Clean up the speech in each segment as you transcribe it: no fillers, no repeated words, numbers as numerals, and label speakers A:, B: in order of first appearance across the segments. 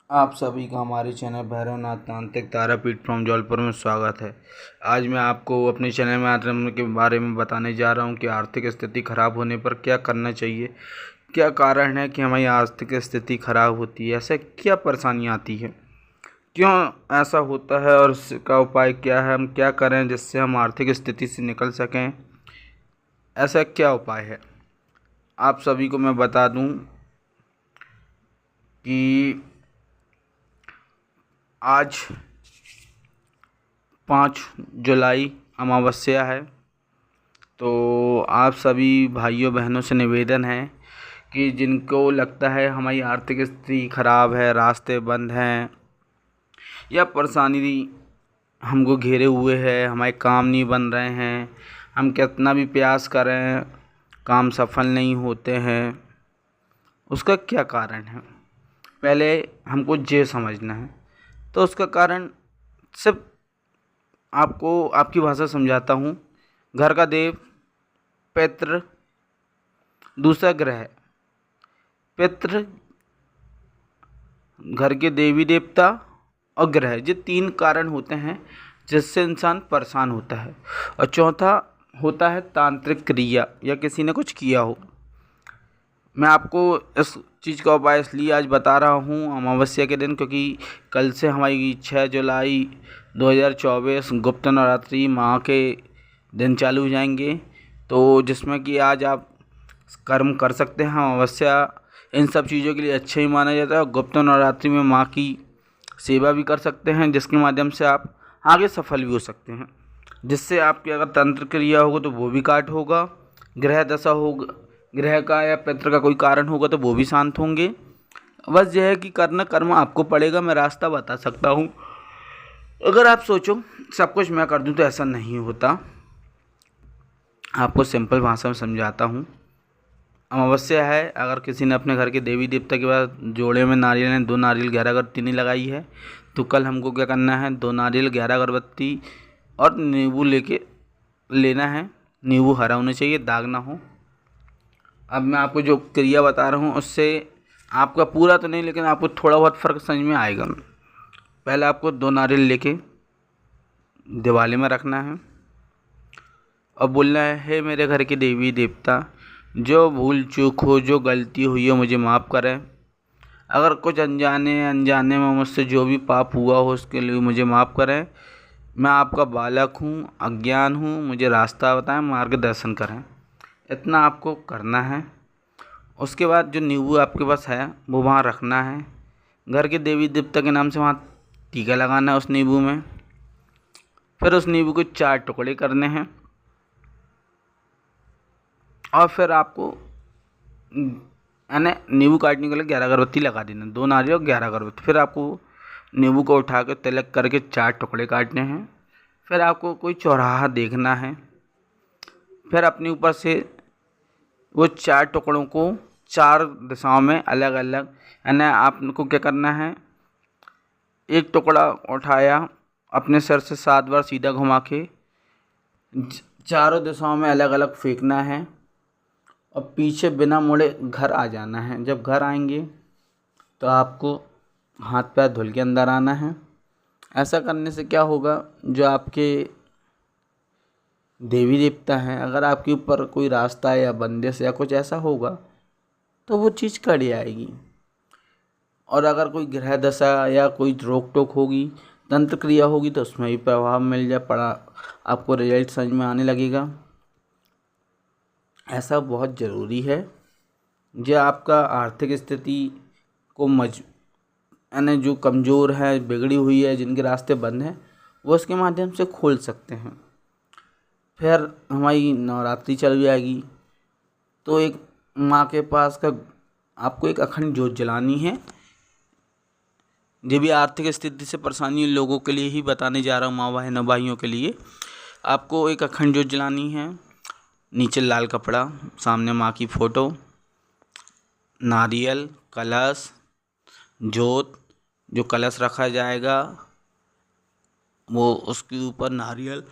A: आप सभी का हमारे चैनल भैरवनाथ तांत्रिक तारापीठ फ्रॉम जबलपुर में स्वागत है। आज मैं आपको अपने चैनल में आत्म के बारे में बताने जा रहा हूं कि आर्थिक स्थिति खराब होने पर क्या करना चाहिए, क्या कारण है कि हमारी आर्थिक स्थिति खराब होती है, ऐसे क्या परेशानी आती है, क्यों ऐसा होता है और इसका उपाय क्या है, हम क्या करें जिससे हम आर्थिक स्थिति से निकल सकें। ऐसा क्या उपाय है आप सभी को मैं बता दूं कि आज 5 जुलाई अमावस्या है। तो आप सभी भाइयों बहनों से निवेदन है कि जिनको लगता है हमारी आर्थिक स्थिति खराब है, रास्ते बंद हैं या परेशानी हमको घेरे हुए है, हमारे काम नहीं बन रहे हैं, हम कितना भी प्रयास करें काम सफल नहीं होते हैं, उसका क्या कारण है पहले हमको ये समझना है। तो उसका कारण सिर्फ आपको आपकी भाषा समझाता हूँ। घर का देव, पितृ, दूसरा ग्रह। पितृ, घर के देवी देवता और ग्रह, ये 3 कारण होते हैं जिससे इंसान परेशान होता है। और चौथा होता है तांत्रिक क्रिया या किसी ने कुछ किया हो। मैं आपको इस चीज़ का उपाय इसलिए आज बता रहा हूँ अमावस्या के दिन, क्योंकि कल से हमारी 6 जुलाई 2024 गुप्त नवरात्रि माह के दिन चालू हो जाएंगे। तो जिसमें कि आज आप कर्म कर सकते हैं। अमावस्या इन सब चीज़ों के लिए अच्छा ही माना जाता है और गुप्त नवरात्रि में माँ की सेवा भी कर सकते हैं, जिसके माध्यम से आप आगे सफल भी हो सकते हैं। जिससे आपकी अगर तंत्र क्रिया होगा तो वो भी काट होगा, ग्रह दशा होगा, ग्रह का या पितृ का कोई कारण होगा तो वो भी शांत होंगे। बस यह है कि करना कर्म आपको पड़ेगा। मैं रास्ता बता सकता हूँ। अगर आप सोचो सब कुछ मैं कर दूँ तो ऐसा नहीं होता। आपको सिंपल भाषा में समझाता हूँ। अमावस्या है, अगर किसी ने अपने घर के देवी देवता के पास जोड़े में नारियल ने 2 नारियल 11 अगरबत्ती नहीं लगाई है तो कल हमको क्या करना है, 2 नारियल 11 अगरबत्ती और नींबू लेके लेना है। नींबू हरा होना चाहिए, दाग ना हो। अब मैं आपको जो क्रिया बता रहा हूँ उससे आपका पूरा तो नहीं लेकिन आपको थोड़ा बहुत फ़र्क समझ में आएगा। पहले आपको 2 नारियल लेके दिवाली में रखना है और बोलना है, हे मेरे घर के देवी देवता, जो भूल चूक हो, जो गलती हुई हो मुझे माफ़ करें। अगर कुछ अनजाने अनजाने में मुझसे जो भी पाप हुआ हो उसके लिए मुझे माफ़ करें। मैं आपका बालक हूँ, अज्ञान हूँ, मुझे रास्ता बताएं, मार्गदर्शन करें। इतना आपको करना है। उसके बाद जो नींबू आपके पास है वो वहाँ रखना है। घर के देवी देवता के नाम से वहाँ टीका लगाना है उस नींबू में। फिर उस नींबू को 4 टुकड़े करने हैं और फिर आपको यानी नींबू काटने के लिए 11 अगरबत्ती लगा देना, 2 नारियल और 11 अगरबत्ती। फिर आपको नींबू को उठा के तिलक करके 4 टुकड़े काटने हैं। फिर आपको कोई चौराहा देखना है। फिर अपने ऊपर से वो 4 टुकड़ों को 4 दिशाओं में अलग अलग, यानी आपको क्या करना है, एक टुकड़ा उठाया अपने सिर से 7 बार सीधा घुमा के चारों दिशाओं में अलग अलग फेंकना है और पीछे बिना मुड़े घर आ जाना है। जब घर आएंगे तो आपको हाथ पैर धुल के अंदर आना है। ऐसा करने से क्या होगा, जो आपके देवी देवता हैं, अगर आपके ऊपर कोई रास्ता या बंदिश या कुछ ऐसा होगा तो वो चीज़ कट जाएगी। और अगर कोई ग्रह दशा या कोई रोक टोक होगी, तंत्र क्रिया होगी तो उसमें भी प्रभाव मिल जाए पड़ा, आपको रिजल्ट समझ में आने लगेगा। ऐसा बहुत ज़रूरी है जो आपका आर्थिक स्थिति को यानी जो कमज़ोर है, बिगड़ी हुई है, जिनके रास्ते बंद हैं, वो उसके माध्यम से खोल सकते हैं। फिर हमारी नवरात्रि चल जाएगी तो एक माँ के पास का आपको एक अखंड ज्योत जलानी है। ये भी आर्थिक स्थिति से परेशानी लोगों के लिए ही बताने जा रहा हूँ, माँ बहनों भाइयों के लिए। आपको एक अखंड ज्योत जलानी है। नीचे लाल कपड़ा, सामने माँ की फ़ोटो, नारियल, कलश, जोत, जो कलश रखा जाएगा वो उसके ऊपर नारियल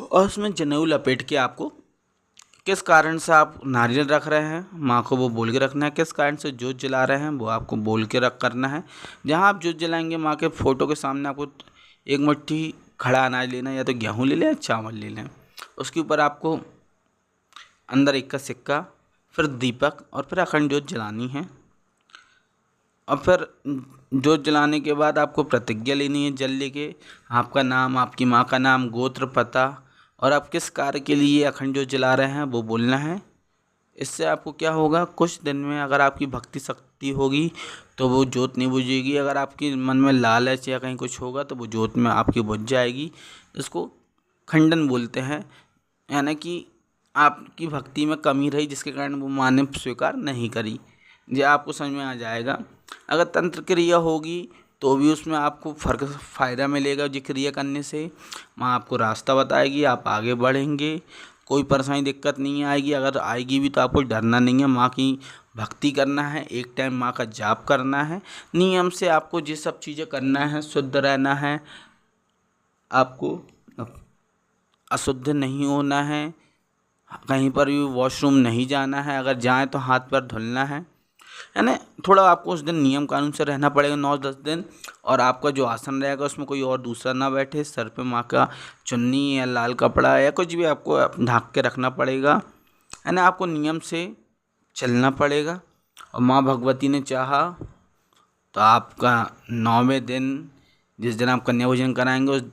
A: और उसमें जनेऊ लपेट के आपको किस कारण से आप नारियल रख रहे हैं, माँ को वो बोल के रखना है। किस कारण से जोत जला रहे हैं वो आपको बोल के रख करना है। जहाँ आप जोत जलाएंगे माँ के फ़ोटो के सामने आपको एक मुट्ठी खड़ा अनाज लेना है, या तो गेहूँ ले लें या चावल ले लें। उसके ऊपर आपको अंदर एक का सिक्का, फिर दीपक और फिर अखंड जोत जलानी है। और फिर जोत जलाने के बाद आपको प्रतिज्ञा लेनी है जल लेके, आपका नाम, आपकी माँ का नाम, गोत्र, पता और आप किस कार्य के लिए अखंड जोत जला रहे हैं वो बोलना है। इससे आपको क्या होगा, कुछ दिन में अगर आपकी भक्ति शक्ति होगी तो वो जोत नहीं बुझेगी। अगर आपके मन में लालच या कहीं कुछ होगा तो वो जोत में आपकी बुझ जाएगी। इसको खंडन बोलते हैं, यानी कि आपकी भक्ति में कमी रही जिसके कारण वो माँ ने स्वीकार नहीं करी। ये आपको समझ में आ जाएगा। अगर तंत्र क्रिया होगी तो भी उसमें आपको फ़ायदा मिलेगा। जो क्रिया करने से माँ आपको रास्ता बताएगी, आप आगे बढ़ेंगे, कोई परेशानी दिक्कत नहीं आएगी। अगर आएगी भी तो आपको डरना नहीं है। माँ की भक्ति करना है, एक टाइम माँ का जाप करना है, नियम से आपको ये सब चीज़ें करना है, शुद्ध रहना है, आपको अशुद्ध नहीं होना है, कहीं पर भी वॉशरूम नहीं जाना है, अगर जाएं तो हाथ पैर धुलना है। यानी थोड़ा आपको उस दिन नियम कानून से रहना पड़ेगा 9-10 दिन। और आपका जो आसन रहेगा उसमें कोई और दूसरा ना बैठे, सर पे माँ का चुन्नी या लाल कपड़ा या कुछ भी आपको ढक के रखना पड़ेगा। यानी आपको नियम से चलना पड़ेगा। और माँ भगवती ने चाहा तो आपका 9वें दिन, जिस दिन आप कन्या भोजन कराएंगे, उस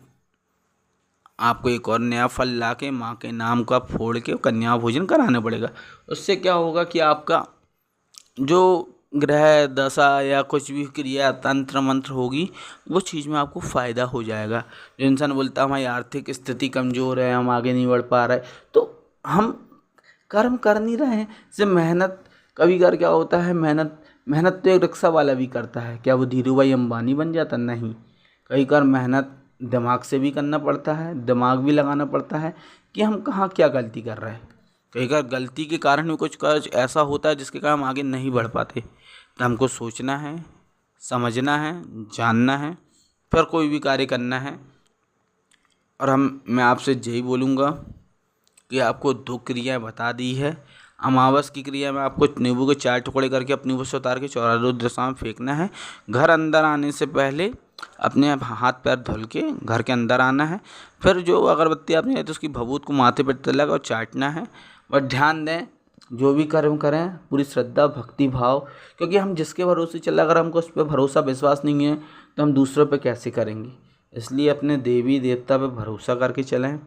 A: आपको एक और नया फल ला के माँ के नाम का फोड़ के कन्या भोजन कराना पड़ेगा। उससे क्या होगा कि आपका जो ग्रह दशा या कुछ भी क्रिया तंत्र मंत्र होगी वो चीज़ में आपको फ़ायदा हो जाएगा। जो इंसान बोलता है हमारी आर्थिक स्थिति कमज़ोर है, हम आगे नहीं बढ़ पा रहे, तो हम कर्म कर नहीं रहे हैं। जैसे मेहनत कभी कर क्या होता है, मेहनत तो एक रिक्शा वाला भी करता है, क्या वो धीरू भाई अंबानी बन जाता? नहीं। कई बार मेहनत दिमाग से भी करना पड़ता है, दिमाग भी लगाना पड़ता है कि हम कहाँ क्या गलती कर रहे हैं। कई बार गलती के कारण भी कुछ ऐसा होता है जिसके कारण हम आगे नहीं बढ़ पाते। तो हमको सोचना है, समझना है, जानना है, फिर कोई भी कार्य करना है। और मैं आपसे यही बोलूँगा कि आपको 2 क्रियाएँ बता दी है। अमावस की क्रिया में आपको नींबू के 4 टुकड़े करके अपनी मुँह से उतार के चौराहा दिशा में फेंकना है। घर अंदर आने से पहले अपने हाथ पैर धुल के घर के अंदर आना है। फिर जो अगरबत्ती आपने है तो उसकी भभूत को माथे पर तिलक और चाटना है। और ध्यान दें, जो भी कर्म करें पूरी श्रद्धा भक्ति भाव, क्योंकि हम जिसके भरोसे चल, अगर हमको उस पर भरोसा विश्वास नहीं है तो हम दूसरों पे कैसे करेंगे। इसलिए अपने देवी देवता पे भरोसा करके चलें।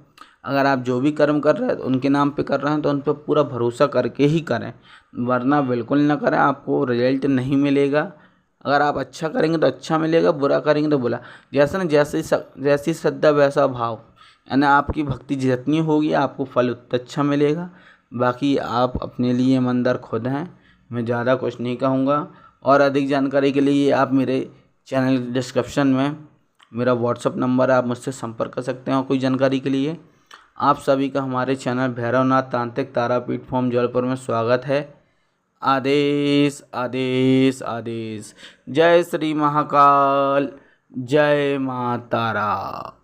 A: अगर आप जो भी कर्म कर रहे हैं उनके नाम पे कर रहे हैं तो उन पर पूरा भरोसा करके ही करें, वरना बिल्कुल ना करें, आपको रिजल्ट नहीं मिलेगा। अगर आप अच्छा करेंगे तो अच्छा मिलेगा, बुरा करेंगे तो बुरा। जैसे ना जैसी श्रद्धा वैसा भाव, यानी आपकी भक्ति जितनी होगी आपको फल उतना अच्छा मिलेगा। बाकी आप अपने लिए ईमानदार खुद हैं, मैं ज़्यादा कुछ नहीं कहूँगा। और अधिक जानकारी के लिए आप मेरे चैनल डिस्क्रिप्शन में मेरा व्हाट्सअप नंबर है, आप मुझसे संपर्क कर सकते हैं कोई जानकारी के लिए। आप सभी का हमारे चैनल भैरवनाथ तांत्रिक तारापीठ फॉर्म जबलपुर में स्वागत है। आदेश आदेश आदेश। जय श्री महाकाल, जय माँ तारा।